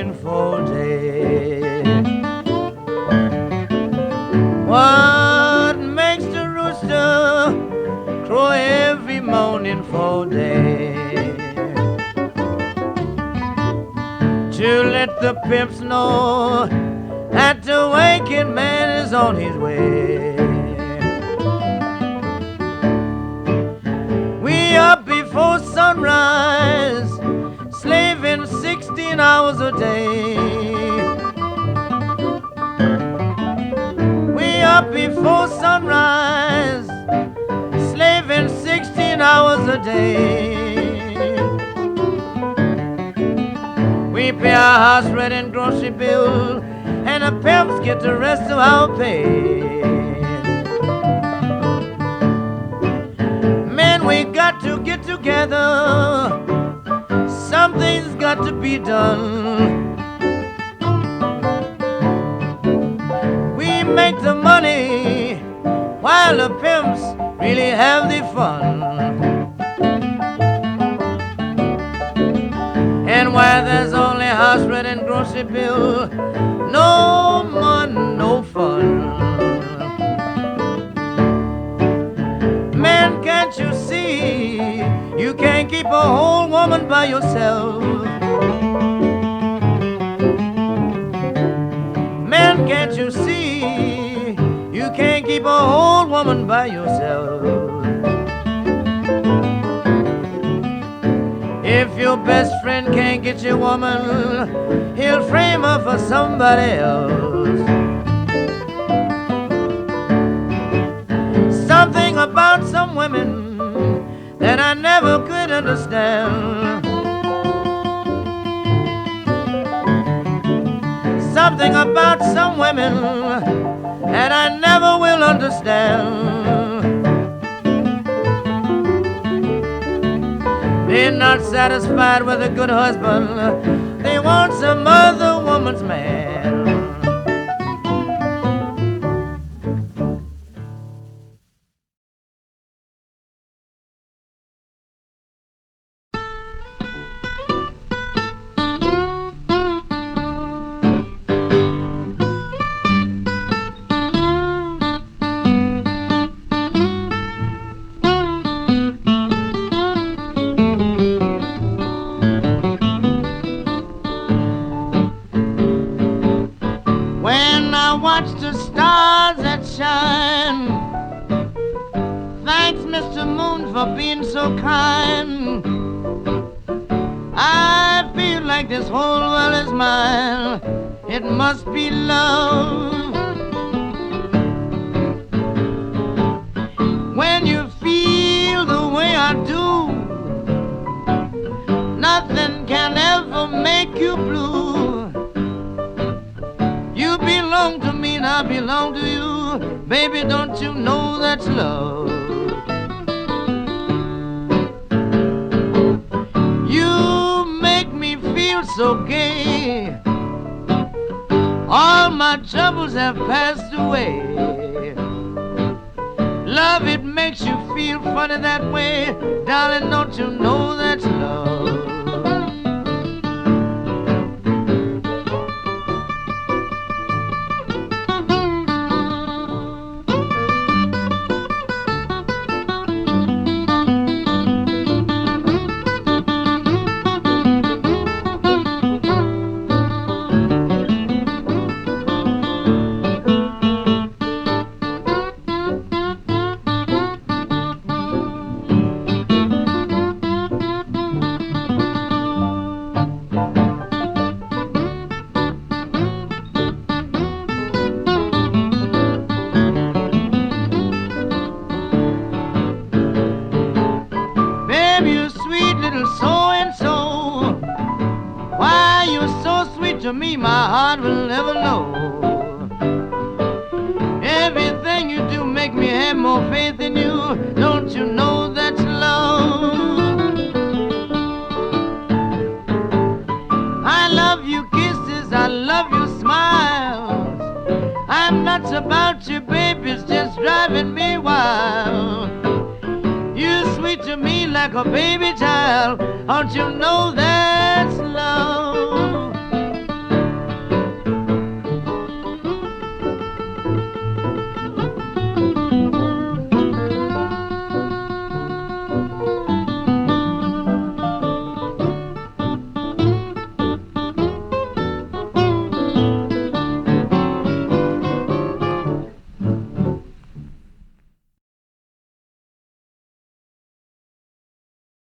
morning for day. What makes the rooster crow every morning for day? To let the pimps know that the waking man is on his way. We up before sunrise, slaving 16 hours a day. We up before sunrise, slaving 16 hours a day. We pay our house rent and grocery bill, and the pimps get the rest of our pay. Man, we got to get together, something's got to be done. We make the money while the pimps really have the fun. And while there's only house rent and grocery bill, no money, no fun. Man, can't you see, you can't keep a whole woman by yourself. Man, can't you see, you can't keep a whole woman by yourself. If your best friend can't get your woman, he'll frame her for somebody else. Something about some women that I never could understand. Something about some women that I never will understand. They're not satisfied with a good husband, they want some other woman's man. Watch the stars that shine. Thanks, Mr. Moon, for being so kind. I feel like this whole world is mine. It must be love. When you feel the way I do, nothing can ever make you blue. You belong to me and I belong to you. Baby, don't you know that's love? You make me feel so gay. All my troubles have passed away. Love, it makes you feel funny that way. Darling, don't you know that's love? To me, my heart will never know. Everything you do make me have more faith in you. Don't you know that's love? I love you kisses, I love your smiles. I'm nuts about you, baby, it's just driving me wild. You're sweet to me like a baby child. Don't you know that's love?